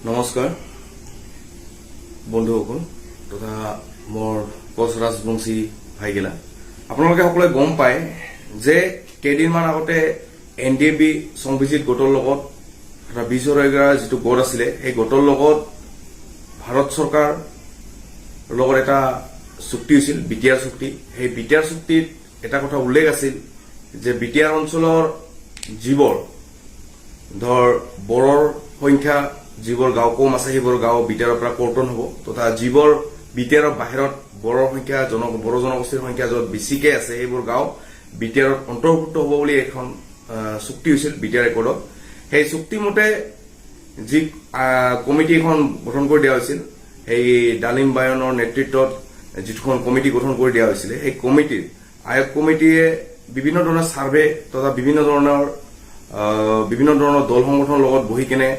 নমস্কাৰ বন্ধুসকল তথা মোৰ কোচ ৰাজবংশী ভাইগিলা আপোনালোকে সকলোৱে গম পায় যে কেইদিনমান আগতে এনডিএবি সংবিজিত গোটৰ লগত এটা 20 যিটো গোট আছিলে সেই গোটৰ লগত ভাৰত চৰকাৰ লগত এটা চুক্তি হৈছিল বিটিআৰ চুক্তি সেই বিটিআৰ চুক্তিত এটা কথা উল্লেখ আছিল যে বিটিআৰ অঞ্চলৰ জীৱৰ ধৰ বৰৰ সংখ্যা যিবোৰ গাঁও কম আছে সেইবোৰ গাঁও বিটিআৰৰ পৰা কৰ্তন হ'ব তথা যিবোৰ বিটিআৰৰ বাহিৰত বড়ৰ সংখ্যা বড়ো জনগোষ্ঠীৰ সংখ্যা য'ত বেছিকে আছে সেইবোৰ গাঁও বিটিআৰত অন্তৰ্ভুক্ত হ'ব বুলি এখন চুক্তি হৈছিল বিটিআৰ ৰেকৰ্ডত সেই চুক্তি মতে যি কমিটি এখন গঠন কৰি দিয়া হৈছিল সেই ডালিম বায়নৰ নেতৃত্বত যিখন কমিটি গঠন কৰি দিয়া হৈছিল সেই কমিটিৰ আয়োগ কমিটিয়ে বিভিন্ন ধৰণৰ সাৰ্ভে তথা বিভিন্ন ধৰণৰ দল সংগঠনৰ লগত বহি কেনে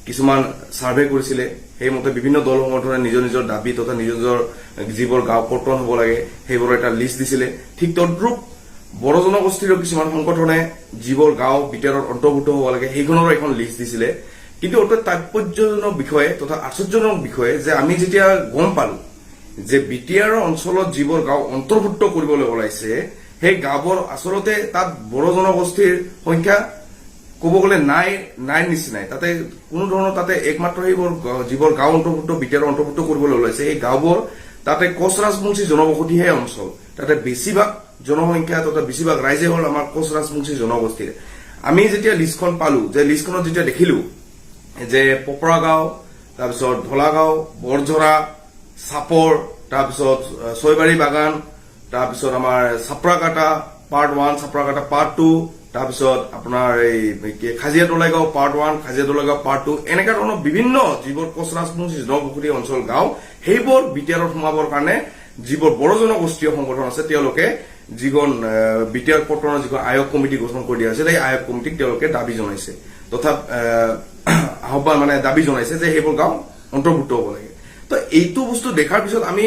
কিছুমান সাৰ্ভে কৰিছিলে সেই মতে বিভিন্ন দল সংগঠনে নিজৰ নিজৰ দাবী তথা নিজৰ যিবোৰ গাঁও কৰ্তন হ'ব লাগে সেইবোৰ এটা লিষ্ট দিছিলে ঠিক তদ্ৰুপ বড়ো জনগোষ্ঠীৰ কিছুমান সংগঠনে যিবোৰ গাঁও বিটিআৰত অন্তৰ্ভুক্ত হ'ব লাগে সেইখনৰ এখন লিষ্ট দিছিলে কিন্তু অতি তাৎপৰ্যজনক বিষয়ে তথা আশ্চৰ্যজনক বিষয়ে যে আমি যেতিয়া গম পালো যে বিটিআৰ অঞ্চলত যিবোৰ গাঁও অন্তৰ্ভুক্ত কৰিবলৈ ওলাইছে সেই গাঁওবোৰ আচলতে তাত বড়ো জনগোষ্ঠীৰ সংখ্যা ক'ব গ'লে নাই নিচিনাই তাতে কোনো ধৰণৰ তাতে একমাত্ৰ সেইবোৰ যিবোৰ গাঁও অন্তৰ্ভুক্ত বিটিআৰ অন্তৰ্ভুক্ত কৰিবলৈ ওলাইছে সেই গাঁওবোৰ তাতে কোচ ৰাজবংশী জনবসতিহে অঞ্চল তাতে বেছিভাগ জনসংখ্যা তথা বেছিভাগ ৰাইজে হ'ল আমাৰ কোচ ৰাজবংশী জনগোষ্ঠীৰ আমি যেতিয়া লিষ্টখন পালো যে লিষ্টখনত যেতিয়া দেখিলো যে পপৰা গাঁও তাৰপিছত ঢলাগাঁও বৰঝৰা চাপৰ তাৰপিছত ছয়বাৰী বাগান তাৰপিছত আমাৰ চাপৰাকাটা পাৰ্ট 1 চাপৰাকাটা পাৰ্ট 2 তাৰপিছত আপোনাৰ এই খাজিয়াতলাইগাঁও পাৰ্ট 1 খাজিয়াতলাইগাঁও পাৰ্ট 2 এনেকা ধৰণৰ বিভিন্ন যিবোৰ কোচ ৰাজবংশী জনবসতি অঞ্চল গাঁও সেইবোৰ বিটিআৰত সোমাবৰ কাৰণে যিবোৰ বড়ো জনগোষ্ঠীয় সংগঠন আছে তেওঁলোকে যিখন বিটিআৰ কৰ্তনৰ যিখন আয়োগ কমিটি গঠন কৰি দিয়া হৈছিল সেই আয়োগ কমিটিক তেওঁলোকে দাবী জনাইছে তথা আহ্বান দাবী জনাইছে যে সেইবোৰ গাঁও অন্তৰ্ভুক্ত হ'ব লাগে তো এইটো বস্তু দেখাৰ পিছত আমি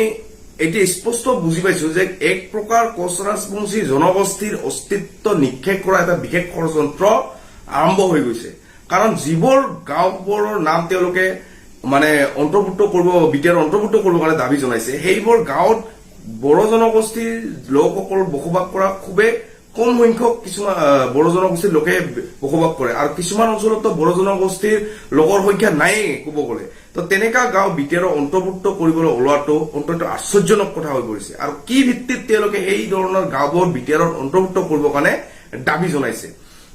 এতিয়া স্পষ্ট বুজি পাইছো যে এক প্ৰকাৰ কোচ ৰাজবংশী জনগোষ্ঠীৰ অস্তিত্ব নিক্ষেপ কৰা এটা বিশেষ ষড়যন্ত্ৰ আৰম্ভ হৈ গৈছে কাৰণ যিবোৰ গাঁওবোৰৰ নাম তেওঁলোকে অন্তৰ্ভুক্ত কৰিব বিটিআৰ অন্তৰ্ভুক্ত কৰিবৰ কাৰণে দাবী জনাইছে সেইবোৰ গাঁৱত বড়ো জনগোষ্ঠীৰ লোকসকল বসবাস কৰা খুবেই কম সংখ্যক কিছুমান বড়ো জনগোষ্ঠীৰ লোকে বসবাস কৰে আৰু কিছুমান অঞ্চলতো বড়ো জনগোষ্ঠীৰ লোকৰ সংখ্যা নাই ক'ব গ'লে তো তেনেকা গাঁও বিটিআৰ অন্তৰ্ভুক্ত কৰিবলৈ ওলোৱাটো অন্তত আশ্চৰ্যজনক কথা হৈ পৰিছে আৰু কি ভিত্তিত তেওঁলোকে এই ধৰণৰ গাঁওবোৰ বিটিআৰত অন্তৰ্ভুক্ত কৰিবৰ কাৰণে দাবী জনাইছে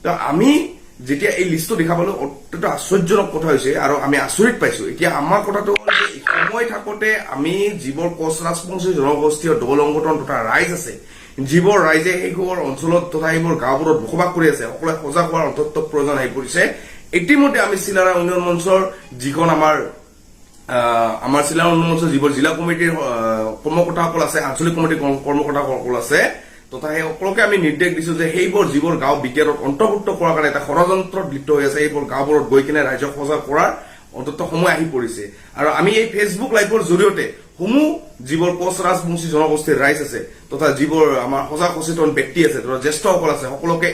তো আমি যেতিয়া এই লিষ্টটো দেখা পালো অত্যন্ত আশ্চৰ্যজনক কথা হৈছে আৰু আমি আচৰিত পাইছো এতিয়া আমাৰ কথাটো হ'ল যে সময় থাকোতে আমি যিবোৰ কোচ ৰাজবংশী জনগোষ্ঠীয় দল সংগঠন তথা ৰাইজ আছে যিবোৰ ৰাইজে সেইবোৰ অঞ্চলত তথা সেইবোৰ গাঁওবোৰত বসবাস কৰি আছে সকলোৱে সজাগ হোৱাৰ অন্তত প্ৰয়োজন আহি পৰিছে ইতিমধ্যে আমি চিলাৰা উন্নয়ন মঞ্চৰ যিখন আমাৰ চিলাৰা উন্নয়ন মঞ্চৰ যিবোৰ জিলা কমিটিৰ কৰ্মকৰ্তাসকল আছে আঞ্চলিক কমিটিৰ কৰ্মকৰ্তাসকল আছে তথা সেই সকলোকে আমি নিৰ্দেশ দিছো যে সেইবোৰ যিবোৰ গাঁও বিটিআৰত অন্তৰ্ভুক্ত কৰাৰ কাৰণে এটা ষড়যন্ত্ৰত লিপ্ত হৈ আছে সেইবোৰ গাঁওবোৰত গৈ কিনে ৰাইজক সজাগ কৰাৰ অন্তত সময় আহি পৰিছে আৰু আমি এই ফেচবুক লাইভৰ জৰিয়তে সমূহ যিবোৰ কোচ ৰাজবংশী জনগোষ্ঠীৰ ৰাইজ আছে তথা যিবোৰ আমাৰ সজাগ সচেতন ব্যক্তি আছে তথা জ্যেষ্ঠসকল আছে সকলোকে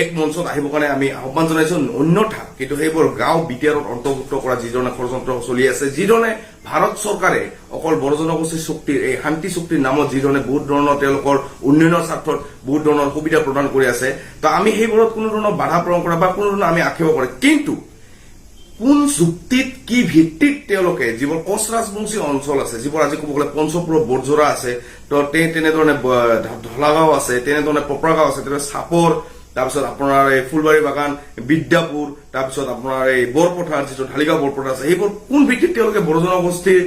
এক মঞ্চত আহিবৰ কাৰণে আমি আহ্বান জনাইছো অন্যথা কিন্তু সেইবোৰ গাঁও বিটিআৰত অন্তৰ্ভুক্ত কৰা যিধৰণে ষড়যন্ত্ৰ চলি আছে যিধৰণে ভাৰত চৰকাৰে অকল বড়ো জনগোষ্ঠীৰ চুক্তিৰ এই শান্তি চুক্তিৰ নামত যিধৰণে বহুত ধৰণৰ তেওঁলোকৰ উন্নয়নৰ স্বাৰ্থত বহুত ধৰণৰ সুবিধা প্ৰদান কৰি আছে তো আমি সেইবোৰত কোনো ধৰণৰ বাধা প্ৰদান কৰা বা কোনো ধৰণৰ আমি আক্ষেপ কৰে কিন্তু কোন যুক্তিত কি ভিত্তিত তেওঁলোকে যিবোৰ কোচ ৰাজবংশী অঞ্চল আছে যিবোৰ আজি ক'ব গ'লে পঞ্চপুৰ বৰঝৰা আছে তো তেনেধৰণে ঢলাগাঁও আছে তেনেধৰণে পপৰাগাঁও আছে তেনেদৰে চাপৰ তাৰপিছত আপোনাৰ এই ফুলবাৰী বাগান বিদ্যাপুৰ তাৰপিছত আপোনাৰ এই বৰপথাৰ যিটো ঢালিগাঁও বৰপথাৰ আছে সেইবোৰ কোন ভিত্তিত তেওঁলোকে বড়ো জনগোষ্ঠীৰ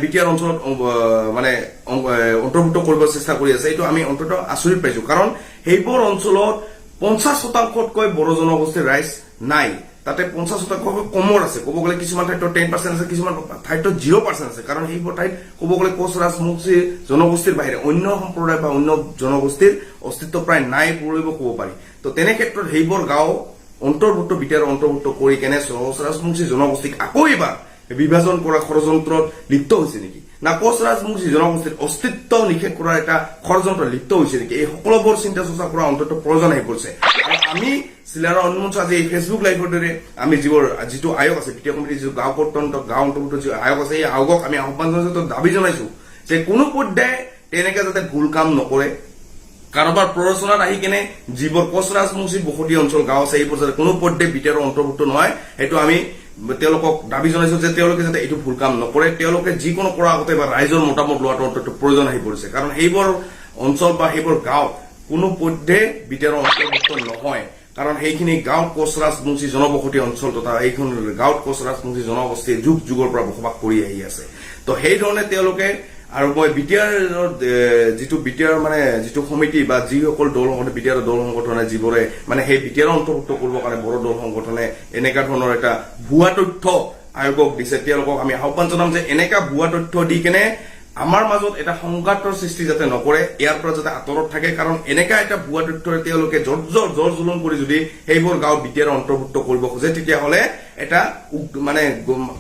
বিটিআৰ অঞ্চলত অন্তৰ্ভুক্ত কৰিব চেষ্টা কৰি আছে এইটো আমি অন্তত আচৰিত পাইছো কাৰণ সেইবোৰ অঞ্চলত 50% বড়ো জনগোষ্ঠীৰ ৰাইজ নাই তাতে 50% কমৰ আছে ক'ব গ'লে কিছুমান ঠাইত 10% আছে কিছুমান ঠাইত 0% আছে কাৰণ সেইবোৰ ঠাইত ক'ব গ'লে কোচ ৰাজবংশী জনগোষ্ঠীৰ বাহিৰে অন্য সম্প্ৰদায় বা অন্য জনগোষ্ঠীৰ অস্তিত্ব প্ৰায় নাই পৰিব ক'ব পাৰি তো তেনে ক্ষেত্ৰত সেইবোৰ গাঁও অন্তৰ্ভুক্ত বিটিআৰ অন্তৰ্ভুক্ত কৰি কেনে কোচ ৰাজবংশী জনগোষ্ঠীক আকৌ এবাৰ বিভাজন কৰা ষড়যন্ত্ৰত লিপ্ত হৈছে নেকি না কোচ ৰাজবংশী জনগোষ্ঠীৰ অস্তিত্ব নিষেধ কৰাৰ এটা ষড়যন্ত্ৰ লিপ্ত হৈছে নেকি এই সকলোবোৰ চিন্তা চৰ্চা কৰা অন্তত প্ৰয়োজন আহি পৰিছে আৰু আমি চিলাৰৰ অন্মঞ্চ আজি এই ফেচবুক লাইভৰ দৰে আমি যিটো আয়োগ আছে বিটিআৰ কমিটিৰ যিটো গাঁও অন্তৰ্ভুক্ত যি আয়োগ আছে এই আয়োগক আমি আহ্বান জনাইছো দাবী জনাইছো যে কোনো পৰ্যায়ে তেনেকে যাতে ভুল কাম নকৰে কাৰোবাৰ প্ৰৰোচনাত আহি কেনে যিবোৰ কোচ ৰাজবংশী বসতি অঞ্চল গাঁও আছে এইবোৰ যাতে কোনো পৰ্যায়ে বিটিআৰৰ অন্তৰ্ভুক্ত নহয় সেইটো আমি তেওঁলোকক দাবী জনাইছো যে তেওঁলোকে যাতে এইটো ভুল কাম নকৰে তেওঁলোকে যিকোনো কৰাৰ আগতে বা ৰাইজৰ মতামত লোৱাটো অত্যন্ত প্ৰয়োজন আহি পৰিছে কাৰণ সেইবোৰ অঞ্চল বা সেইবোৰ গাঁও কোনো পৰ্যায়ে বিটিআৰৰ অন্তৰ্ভুক্ত নহয় কাৰণ সেইখিনি গাঁৱত কোচ ৰাজবংশী জনবসতি অঞ্চল তথা এইখন গাঁৱত কোচ ৰাজবংশী জনগোষ্ঠীয়ে যুগ যুগৰ পৰা বসবাস কৰি আহি আছে তো সেই ধৰণে তেওঁলোকে আৰু মই বিটিআৰৰ বিটিআৰ মানে যিটো সমিতি বা যিসকল দল বিটিআৰ দল সংগঠনে যিবোৰে মানে সেই বিটিআৰ অন্তৰ্ভুক্ত কৰিবৰ কাৰণে বড়ো দল সংগঠনে এনেকা ধৰণৰ এটা ভুৱা তথ্য আয়োগক দিছে তেওঁলোকক আমি আহ্বান জনাম যে এনেকা ভুৱা তথ্য দি কেনে আমাৰ মাজত এটা সংঘাতৰ সৃষ্টি যাতে নকৰে ইয়াৰ পৰা যাতে আঁতৰত থাকে কাৰণ এনেকা এটা ভুৱা তথ্যৰে তেওঁলোকে জৰ জুলুম কৰি যদি সেইবোৰ গাঁও বিটিআৰ অন্তৰ্ভুক্ত কৰিব খোজে তেতিয়াহ'লে এটা মানে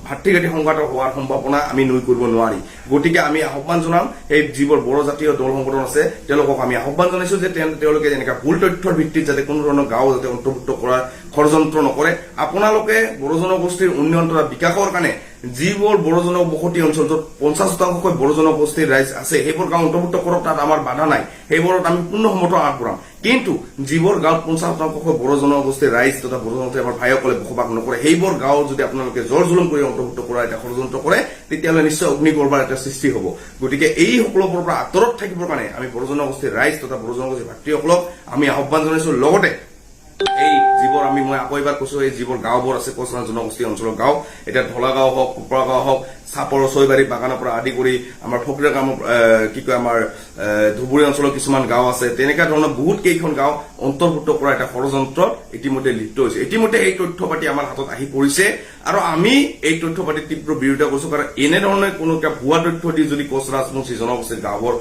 ভাতৃঘাতী সংঘাত হোৱাৰ সম্ভাৱনা আমি নুই কৰিব নোৱাৰি গতিকে আমি আহ্বান জনাম এই যিবোৰ বড়ো জাতীয় দল সংগঠন আছে তেওঁলোকক আমি আহ্বান জনাইছো যে তেওঁলোকে এনেকা ভুল তথ্যৰ ভিত্তিত যাতে কোনো ধৰণৰ গাঁও যাতে অন্তৰ্ভুক্ত কৰাৰ ষড়যন্ত্ৰ নকৰে আপোনালোকে বড়ো জনগোষ্ঠীৰ উন্নয়ন তথা বিকাশৰ কাৰণে যিবোৰ বড়ো জনবসতি অঞ্চল য'ত 50% বড়ো জনগোষ্ঠীৰ ৰাইজ আছে সেইবোৰ গাঁও অন্তৰ্ভুক্ত কৰক তাত আমাৰ বাধা নাই সেইবোৰত আমি পূৰ্ণ সমৰ্থন আগবঢ়াম কিন্তু যিবোৰ গাঁৱত 50% বড়ো জনগোষ্ঠীৰ ৰাইজ তথা বড়ো জনগোষ্ঠীৰ আমাৰ ভাইসকলে বসবাস নকৰে সেইবোৰ গাঁও যদি আপোনালোকে জৰ জুলুম কৰি অন্তৰ্ভুক্ত কৰা এটা ষড়যন্ত্ৰ কৰে তেতিয়াহ'লে নিশ্চয় অগ্নিগৰ্ভাৰ এটা সৃষ্টি হ'ব গতিকে এই সকলোবোৰৰ পৰা আঁতৰত থাকিবৰ কাৰণে আমি বড়ো জনগোষ্ঠীৰ ৰাইজ তথা বড়ো জনগোষ্ঠীৰ ভাতৃসকলক আমি আহ্বান জনাইছো লগতে এই যিবোৰ মই আকৌ এবাৰ কৈছো এই যিবোৰ গাঁওবোৰ আছে কোচ জনগোষ্ঠী অঞ্চলৰ গাঁও এতিয়া ঢলা গাঁও হওক কুপৰা গাঁও হওক চাপৰ ছয়বাৰী বাগানৰ পৰা আদি কৰি আমাৰ ফকীৰা গাঁও কি কয় আমাৰ ধুবুৰী অঞ্চলৰ কিছুমান গাঁও আছে তেনেকা ধৰণৰ বহুত কেইখন গাঁও অন্তৰ্ভুক্ত কৰা এটা ষড়যন্ত্ৰ ইতিমধ্যে লিপ্ত হৈছে ইতিমধ্যে এই তথ্য পাতি আমাৰ হাতত আহি পৰিছে আৰু আমি এই তথ্য পাতি তীব্ৰ বিৰোধিতা কৰিছো কাৰণ এনেধৰণে কোনো এটা ভুৱা তথ্য দি যদি কোচ ৰাজবংশী জনগোষ্ঠীৰ গাঁওবোৰ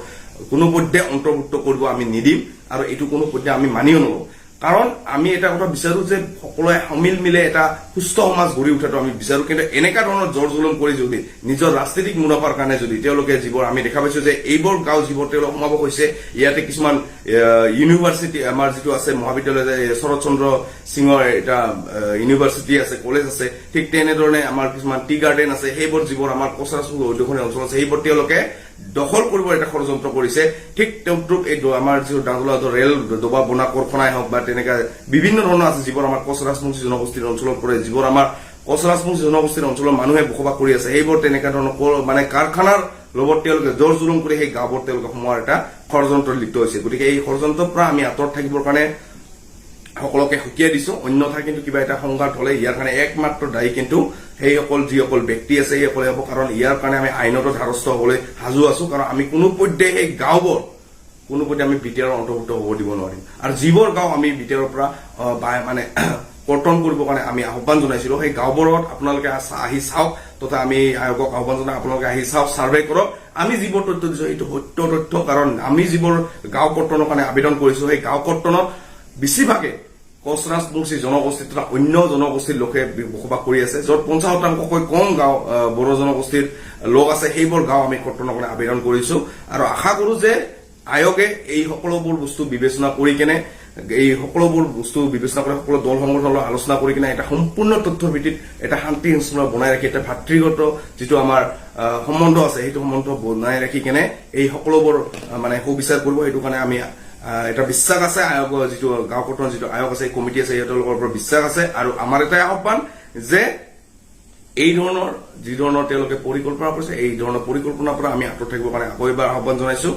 কোনো পৰ্যায়ে অন্তৰ্ভুক্ত কৰিব আমি নিদিম আৰু এইটো কোনো পৰ্যায়ে আমি মানিও নলওঁ কাৰণ আমি এটা কথা বিচাৰো যে সকলোৱে সমিল মিলে এটা সুস্থ সমাজ গঢ়ি উঠাটো আমি বিচাৰো কিন্তু এনেকা ধৰণৰ জৰ জুলুম কৰি যদি নিজৰ ৰাজনৈতিক মুনাফাৰ কাৰণে যদি তেওঁলোকে যিবোৰ আমি দেখা পাইছো যে এইবোৰ গাঁও যিবোৰ তেওঁলোক সমাৱেশ হৈছে ইয়াতে কিছুমান ইউনিভাৰ্চিটি আমাৰ যিটো আছে মহাবিদ্যালয় শৰৎ চন্দ্ৰ সিঙৰ এটা ইউনিভাৰ্চিটি আছে কলেজ আছে ঠিক তেনেধৰণে আমাৰ কিছুমান টি গাৰ্ডেন আছে সেইবোৰ যিবোৰ আমাৰ কোচ ৰাজবংশী ঐতিহ্যময় অঞ্চল আছে সেইবোৰ তেওঁলোকে দখল কৰিব এটা ষড়যন্ত্ৰ কৰিছে ঠিক তেওঁক এই আমাৰ যিটো ডাঙৰ ৰেল ডবা বনা কৰখনাই হওক বা তেনেকা বিভিন্ন ধৰণৰ আছে যিবোৰ আমাৰ কোচ ৰাজবংশী জনগোষ্ঠীৰ অঞ্চলত পৰে যিবোৰ আমাৰ কোচ ৰাজবংশী জনগোষ্ঠীৰ অঞ্চলৰ মানুহে বসবাস কৰি আছে সেইবোৰ তেনেকা ধৰণৰ মানে কাৰখানাৰ লগত তেওঁলোকে জৰ জুলুম কৰি সেই গাঁওবোৰ তেওঁলোকে সোমোৱাৰ এটা ষড়যন্ত্ৰত লিপ্ত হৈছে গতিকে এই ষড়যন্ত্ৰৰ পৰা আমি আঁতৰত থাকিবৰ কাৰণে সকলোকে সকীয়াই দিছো অন্যথা কিন্তু কিবা এটা সংঘাত হলে ইয়াৰ কাৰণে একমাত্ৰ দায়ী কিন্তু সেইসকল যিসকল ব্যক্তি আছে সেইসকলে হ'ব কাৰণ ইয়াৰ কাৰণে আমি আইনত ধাৰস্থ হবলৈ সাজু আছো কাৰণ আমি কোনো পৰ্যায়ে এই গাঁওবোৰ কোনো পৰ্যায়ে আমি বিটিআৰৰ অন্তৰ্ভুক্ত হ'ব দিব নোৱাৰিম আৰু যিবোৰ গাঁও আমি বিটিআৰৰ পৰা মানে কৰ্তন কৰিবৰ কাৰণে আমি আহ্বান জনাইছিলো সেই গাঁওবোৰত আপোনালোকে আহি চাওক তথা আমি আয়োগক আহ্বান জনাই আপোনালোকে আহি চাওক চাৰ্ভে কৰক আমি যিবোৰ তথ্য দিছো এইটো সত্য তথ্য কাৰণ আমি যিবোৰ গাঁও কৰ্তনৰ কাৰণে আবেদন কৰিছো সেই গাঁও কৰ্তনত বেছিভাগে কোচ ৰাজবংশী জনগোষ্ঠী তথা অন্য জনগোষ্ঠীৰ লোকে বসবাস কৰি আছে য'ত 50%কৈ কম গাঁও বড়ো জনগোষ্ঠীৰ লোক আছে সেইবোৰ গাঁও আমি কৰ্তনৰ কাৰণে আবেদন কৰিছো আৰু আশা কৰো যে আয়োগে এই সকলোবোৰ বস্তু বিবেচনা কৰি কেনে এই সকলোবোৰ বস্তু বিবেচনা কৰি সকলো দল সংগঠনৰ আলোচনা কৰি কিনে এটা সম্পূৰ্ণ তথ্যৰ ভিত্তিত এটা শান্তি শৃংখলা বনাই ৰাখি এটা ভাতৃগত যিটো আমাৰ সম্বন্ধ আছে সেইটো সম্বন্ধ বনাই ৰাখি কেনে এই সকলোবোৰ মানে সুবিচাৰ কৰিব সেইটো কাৰণে আমি এটা বিশ্বাস আছে আয়োগৰ যিটো গাঁও কৰ্তনৰ যিটো আয়োগ আছে কমিটি আছে তেওঁলোকৰ ওপৰত বিশ্বাস আছে আৰু আমাৰ এটাই আহ্বান যে এই ধৰণৰ যি ধৰণৰ তেওঁলোকে পৰিকল্পনা কৰিছে এই ধৰণৰ পৰিকল্পনাৰ পৰা আমি আঁতৰত থাকিবৰ কাৰণে আকৌ এবাৰ আহ্বান জনাইছো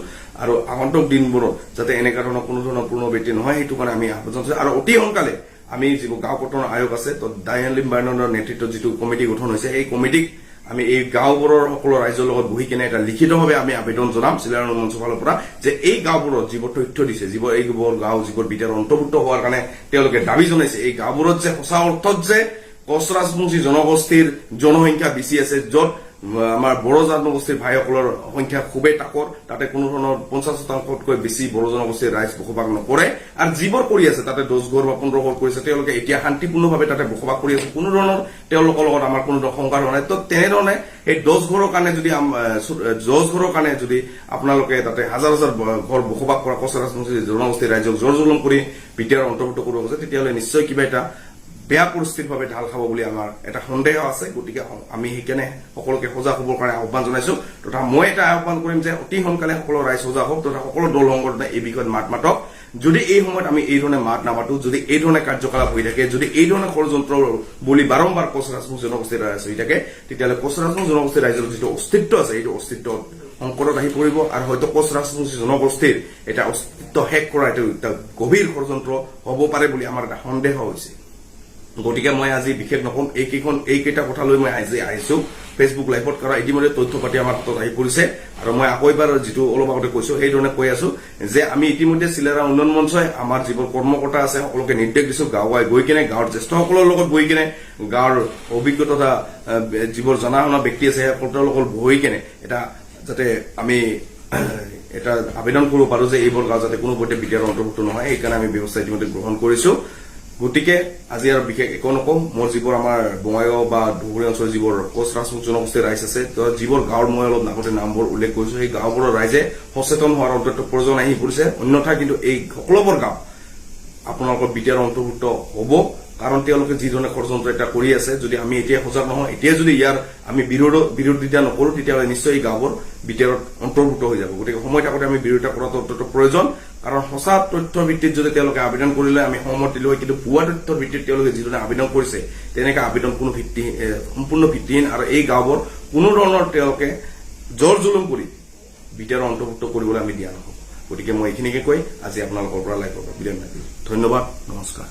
আৰু আগন্তুক দিনবোৰত যাতে এনেকা ধৰণৰ কোনো ধৰণৰ পুনৰাবৃত্তি নহয় সেইটো কাৰণে আমি আহ্বান জনাইছো আৰু অতি সোনকালে আমি যিবোৰ গাঁও কৰ্তনৰ আয়োগ আছে তো ডায়েন লিম বাৰ্ণনৰ নেতৃত্বত যিটো কমিটি গঠন হৈছে এই কমিটিক আমি এই গাঁওবোৰৰ সকলো ৰাইজৰ লগত বহি কেনে এটা লিখিতভাৱে আমি আবেদন জনাম চিলাৰ মঞ্চৰ ফালৰ পৰা যে এই গাঁওবোৰত যিবোৰ তথ্য দিছে যিবোৰ এইবোৰ গাঁও যিবোৰ বিটিআৰ অন্তৰ্ভুক্ত হোৱাৰ কাৰণে তেওঁলোকে দাবী জনাইছে এই গাঁওবোৰত যে সঁচা অৰ্থত যে কোচ ৰাজবংশী জনগোষ্ঠীৰ জনসংখ্যা বেছি আছে য'ত আমাৰ বড়ো জনগোষ্ঠীৰ ভাইসকলৰ সংখ্যা খুবেই তাকৰ তাতে কোনো ধৰণৰ 50%তকৈ বেছি বড়ো জনগোষ্ঠীৰ ৰাইজ বসবাস নকৰে আৰু যিবোৰ কৰি আছে তাতে 10 ঘৰ বা 15 ঘৰ কৰিছে তেওঁলোকে এতিয়া শান্তিপূৰ্ণভাৱে তাতে বসবাস কৰি আছে কোনো ধৰণৰ তেওঁলোকৰ লগত আমাৰ কোনো সংকাৰ হোৱা নাই তো তেনেধৰণে এই 10 ঘৰৰ কাৰণে যদি আপোনালোকে তাতে হাজাৰ হাজাৰ ঘৰ বসবাস কৰা কোচ ৰাজবংশী জনগোষ্ঠীৰ ৰাইজক জোৰ জুলুম কৰি বিটিআৰ অন্তৰ্ভুক্ত কৰিব খোজে তেতিয়াহ'লে নিশ্চয় কিবা এটা বেয়া পৰিস্থিতিৰ ভাৱে ঢাল খাব বুলি আমাৰ এটা সন্দেহ আছে গতিকে আমি সেইকাৰণে সকলোকে সজাগ হ'বৰ কাৰণে আহ্বান জনাইছো তথা মই এটা আহ্বান কৰিম যে অতি সোনকালে সকলো ৰাইজ সজাগ হওক তথা সকলো দল সংগঠনে এই বিষয়ত মাত মাতক যদি এই সময়ত আমি এই ধৰণে মাত নামাতো যদি এই ধৰণে কাৰ্যকলাপ হৈ থাকে যদি এই ধৰণে ষড়যন্ত্ৰ বুলি বাৰম্বাৰ কোচ ৰাজবংশী জনগোষ্ঠীৰ ৰাইজ হৈ থাকে তেতিয়াহ'লে কোচ ৰাজবংশী জনগোষ্ঠীৰ ৰাইজৰ যিটো অস্তিত্ব আছে এইটো অস্তিত্ব সংকটত আহি পৰিব আৰু হয়তো কোচ ৰাজবংশী জনগোষ্ঠীৰ এটা অস্তিত্ব শেষ কৰা এটা গভীৰ ষড়যন্ত্ৰ হ'ব পাৰে বুলি আমাৰ এটা সন্দেহ হৈছে গতিকে মই আজি বিশেষ নকম এইকেইটা কথা লৈ মই আজি আহিছো ফেচবুক লাইভত কৰা ইতিমধ্যে তথ্য পাতি আমাৰ হাতত আহি পৰিছে আৰু মই আকৌ এবাৰ যিটো অলপ আগতে কৈছো সেই ধৰণে কৈ আছো যে আমি ইতিমধ্যে চিলেৰা উন্নয়ন মঞ্চই আমাৰ যিবোৰ কৰ্মকৰ্তা আছে সকলোকে নিৰ্দেশ দিছো গাঁৱে গৈ কিনে গাঁৱৰ জ্যেষ্ঠসকলৰ লগত বহি কিনে গাঁৱৰ অভিজ্ঞতা যিবোৰ জনা শুনা ব্যক্তি আছে সকলৰ লগত বহি কিনে এটা যাতে আমি এটা আবেদন কৰিব পাৰো যে এইবোৰ গাঁও যাতে কোনো পধ্যে বিটিআৰ অন্তৰ্ভুক্ত নহয় সেইকাৰণে আমি ব্যৱস্থা ইতিমধ্যে গ্ৰহণ কৰিছো গতিকে আজি আৰু বিশেষ একো নকম মোৰ যিবোৰ আমাৰ বঙাইগাঁও বা ধুবুৰী অঞ্চলৰ যিবোৰ কোচ ৰাজবংশী জনগোষ্ঠীৰ ৰাইজ আছে যিবোৰ গাঁৱৰ মই অলপ আগতে নামবোৰ উল্লেখ কৰিছো সেই গাঁওবোৰৰ ৰাইজে সচেতন হোৱাৰ অন্তত প্ৰয়োজন আহি পৰিছে অন্যথা কিন্তু এই সকলোবোৰ গাঁও আপোনালোকৰ বিটিআৰ অন্তৰ্ভুক্ত হ'ব কাৰণ তেওঁলোকে যি ধৰণে ষড়যন্ত্ৰ এটা কৰি আছে যদি আমি এতিয়া সজাগ নহয় এতিয়া যদি ইয়াৰ আমি বিৰোধিতা নকৰো তেতিয়াহ'লে নিশ্চয় এই গাঁওবোৰ বিটিআৰত অন্তৰ্ভুক্ত হৈ যাব গতিকে সময় থাকোঁতে আমি বিৰোধিতা কৰাটো অত্যন্ত প্ৰয়োজন কাৰণ সঁচা তথ্যৰ ভিত্তিত যদি তেওঁলোকে আবেদন কৰিলে আমি সন্মতি লৈ কিন্তু ভুৱা তথ্যৰ ভিত্তিত তেওঁলোকে যিধৰণে আবেদন কৰিছে তেনেকৈ আবেদন কোনো সম্পূৰ্ণ ভিত্তিহীন আৰু এই গাঁওবোৰ কোনো ধৰণৰ তেওঁলোকে জোৰ জুলুম কৰি বিটিআৰ অন্তৰ্ভুক্ত কৰিবলৈ আমি দিয়া নহ'ব গতিকে মই এইখিনিকে কৈ আজি আপোনালোকৰ পৰা লাইভৰ বিদায় মাৰিছো ধন্যবাদ নমস্কাৰ